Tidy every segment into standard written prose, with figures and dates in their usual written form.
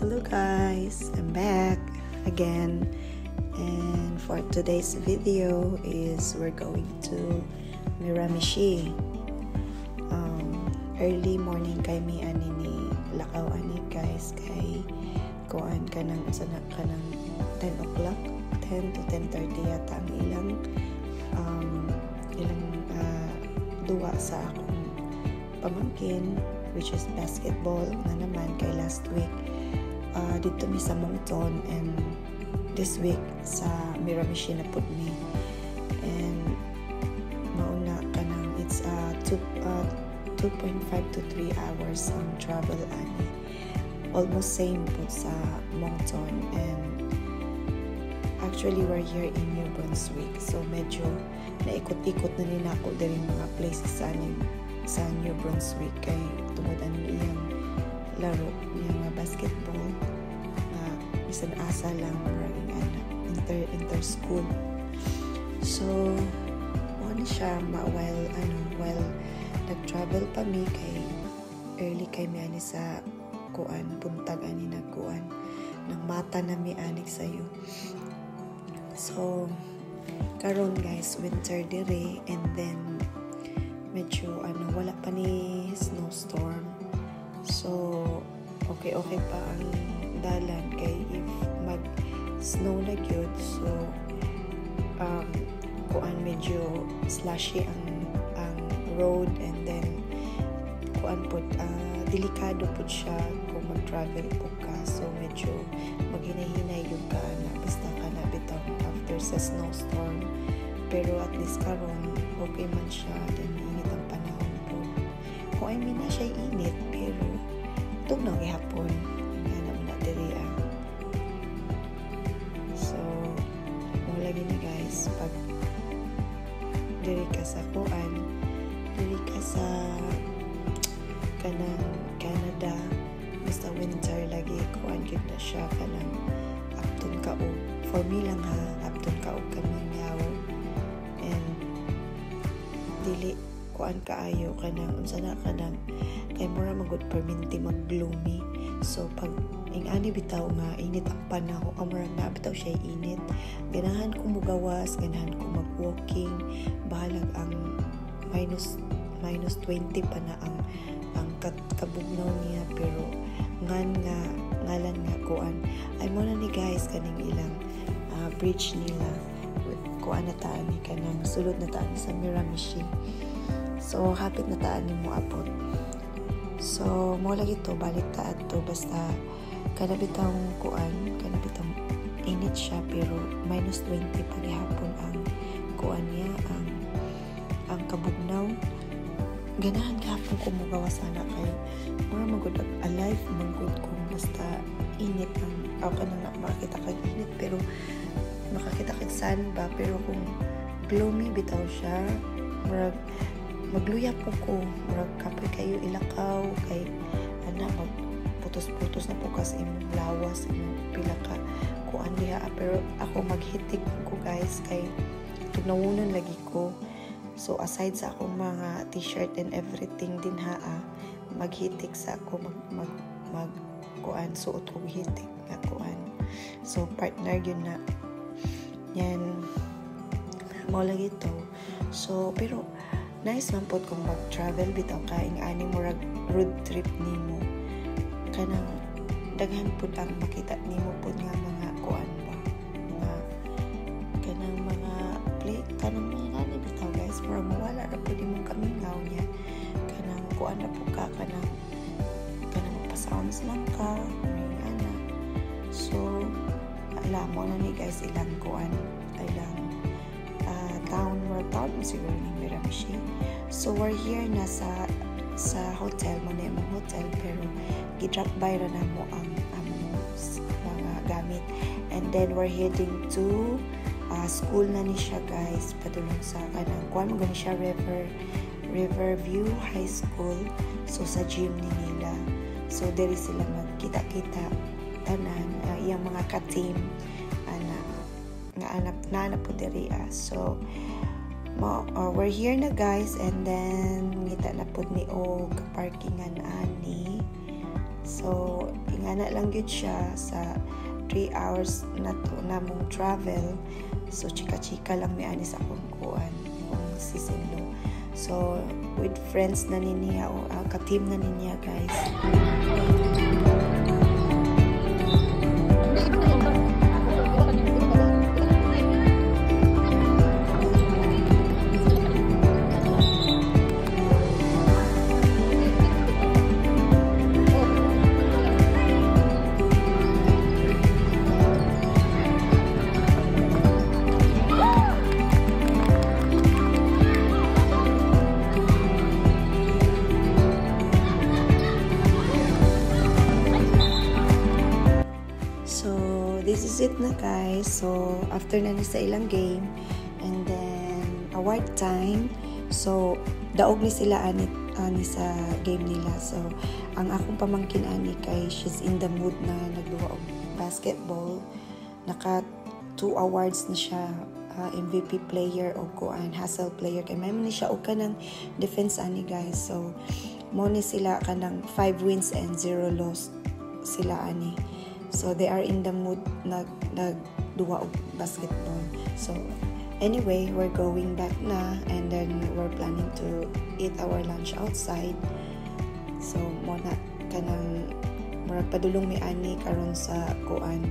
Hello guys, I'm back again, and for today's video is we're going to Miramichi. Early morning kay mi ani ni lakaw ani guys kay kuan kanang sana kanang 10 o'clock 10 to 10:30 yata ang ilang duwa sa akong pamangkin, which is basketball na naman kay last week dito mi sa Moncton, and this week sa Miramichi na pud mi, and mauna kanang it's 2.5 to 3 hours ang travel ani, almost same po sa Moncton. And actually we're here in New Brunswick, so medyo naikot-ikot na nila ako diri mga places sa New Brunswick kay tungod ang iyang laro niya basketball na bisan asa lang maraming inter-school. So ano siya while nag-travel pa mi kay early kay mi ani sa kuan buntag ani nagkuan nang mata na mi anik sayo. So karon guys, winter dire, and then medyo wala pa ni snowstorm, so okay pa ang dalan kay if mag snow na gyud, so kuan medyo slushy ang road, and then kuan pud delikado pud siya kung mag-travel po ka, so medyo maghinay-hinay yung ka na basta ka na bitaw after sa snowstorm. Pero at least karon okay man siya, then init ang panahon po. Kung na siya init, pero tugnaw gihapon nga naman na diri so mo lagi na guys, pag diri ka sa kuan, diri ka sa kanang Canada, basta winter lagi kuan gyud na siya kanang apton kaog, for me lang ha, apton kaog kami ngaw, and dili kuan kaayo kanang unsa na kanang kay mura magud perminti mag-gloomy. So pag ani bitaw nga init ang panahon, amura na bitaw siya init, ganahan ko mugawas, ganahan ko mag-walking, bahalag ang minus 20 pa na ang kabugnaw niya, pero ngalan nga kuan ay mo na ni guys kaning ilang bridge nila kuan na taan ni kanang sulod na taan sa Miramichi, so hapit na taan ni mo abot. So mo lagi to balik ta adto, basta kanabitang kuan kanabitang init siya, pero minus 20 paghihapon ang kuan niya, ang kabugnaw. Ganahan gahapon ko mugawa sana kay mura magud alive magud kung basta init ang kanang makakita kag init, pero makakita kag sun ba, pero kung gloomy bitaw siya, murag magluya po ko, murag kapoy kayo ilakaw kay magputos-putos na po kasi imong lawas, imong pila ka kuan diha, pero ako maghitik ko guys kay tugnawunan lagi ko. So aside sa akong mga t-shirt and everything din maghitik sa ako mag kuan, suot ko hitik nga kuan, so partner yun na yan mo lagi to. So pero nice man pod kung mag-travel bitaw kaing ani mo road trip nimo, kanang daghan pud ang makita nimo pud nga mga kuan ba nga kanang mga play kanang mga bitaw guys, para mawala na pud imong kamingaw niya, kanang kuan na pud ka kanang pasounds lang ka may so alam mo na ni guys ilang kuan ilang town siguro ni Miramichi. So we're here na sa hotel mo na yung hotel, pero gi-drop by ra na mo ang mga gamit, and then we're heading to school na ni siya guys, padulong sa kanang kuan mo gani siya Riverview High School, so sa gym ni nila, so diri sila magkita-kita tanan iyang mga ka-team nga po diri so we're here na guys, and then ngita na po ni og parkingan ani, so ngana lang yun siya sa 3 hours na to na mong travel. So chika-chika lang may ani sa akong kuan yung sisinlo. So with friends na niya o ka-team na niya guys. This is it na guys. So after na ni sa ilang game and then award time, so daog ni sila ani sa game nila. So ang akong pamangkin ani kay she's in the mood na nagduwa og basketball. Naka 2 awards na siya, MVP player o kuan hustle player kay may man ni siya og kanang defense ani guys. So mo ni sila kanang 5 wins and 0 loss sila ani. So they are in the mood nagduwa og basketball. So anyway, we're going back na and then we're planning to eat our lunch outside. So muna kanang murag padulong mi ani karon sa kuan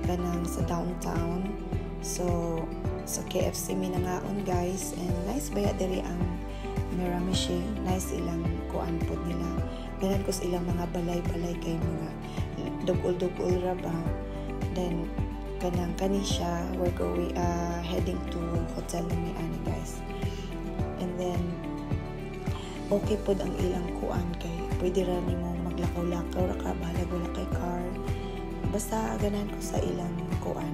kanang sa downtown. So sa KFC mi nangaon guys, and nice baya diri ang Miramichi. Nice ilang kuan pod nila. Ganan ko sa ilang mga balay-balay kay mga dugol-dugol ra ba. Then kani siya, we're going heading to hotel ni ani guys. And then okay pod ang ilang kuan kay pwede ra nimo maglakaw-lakaw ra ka bahalag wala kay car. Basta ganahan ko sa ilang kuan.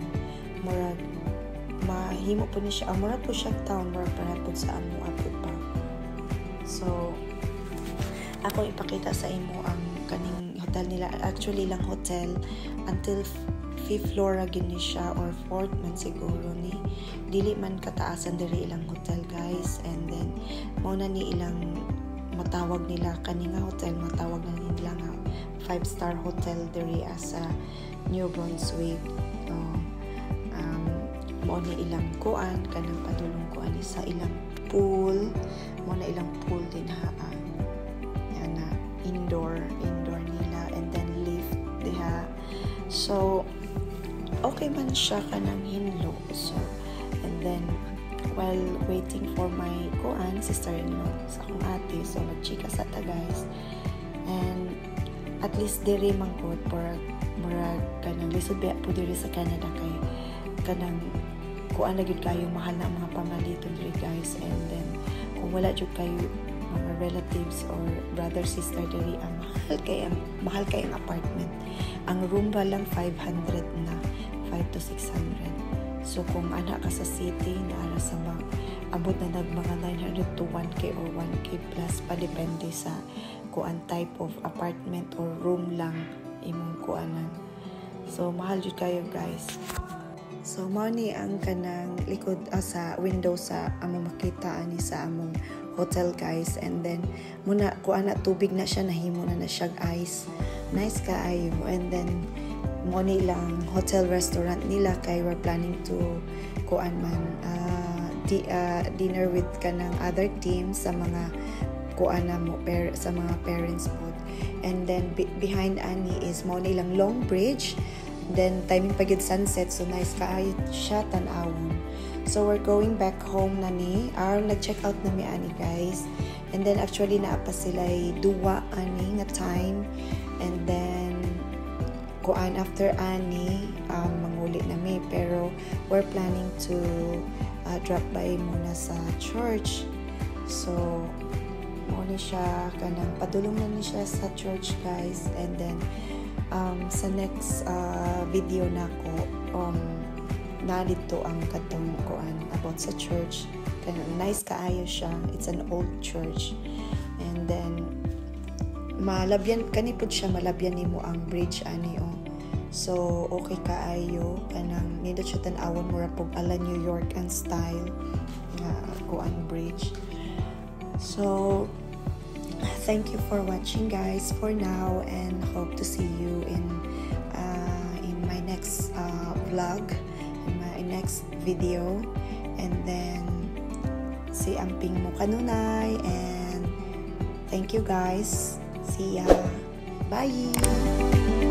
Murag mahimo po ni siya, murag po siya town, murag para po sa amo apod pa. So ako ipakita sa imo ang kaning hotel nila. Actually lang hotel until 5th floor ra gini siya or 4th man siguro ni. Dili man kataasan diri ilang hotel guys. And then mao na ni ilang matawag nila kani nga hotel, matawag na nila nga 5-star hotel diri sa New Brunswick. Mao ni ilang kuan kanang padulong kuan sa ilang pool. Mao na ilang pool din ha. Indoor nila, and then lift diha. So okay man siya kanang hinlo. So and then while waiting for my kuan sister-in-law sa akong ate, so nagchika sa ta guys, and at least diri man gud murag kanang lisod ba po diri sa Canada kay kanang kuan na gyud kayo mahal na mga pamaliton diri guys. And then kung wala jud kayo mga relatives or brother sister diri, ang mahal kay ang apartment. Ang room ba lang 500 na 5 to 600. So kung ana ka sa city naara sa abot na mga 900 to 1k or 1k plus pa depende sa kuan type of apartment or room lang imong kuanan. So mahal jud kayo guys. So mao ni ang kanang likod sa window sa among makita ani sa among hotel guys. And then muna kuan na tubig na siya, nahimo na siya ice. Nice kaayo. And then mo ni lang hotel restaurant nila kay we're planning to kuan man dinner with kanang other team sa mga kuan na mo sa mga parents po. And then behind ani is mo ni lang Long Bridge. Then timing pagid sunset, so nice kaayo siya tan-awon. So we're going back home na ni. Nag-check out na mi ani guys. And then actually naapa sila duwa ani nga time. And then kuan after ani manguli na mi, pero we're planning to drop by muna sa church. So mo ni siya kanang padulong na ni siya sa church guys. And then sa next video nako narito ang katong kuan about sa church. Nice kaayo siya. It's an old church. And then malabyan kanipod siya, malabyan nimo ang bridge ani o. So okay kaayo kanang nindot siya tan-awon mura pug ala New York and style nga kuan bridge. So thank you for watching guys for now, and hope to see you in vlog, in my next video. And then, si amping mo kanunay, and thank you guys. See ya. Bye!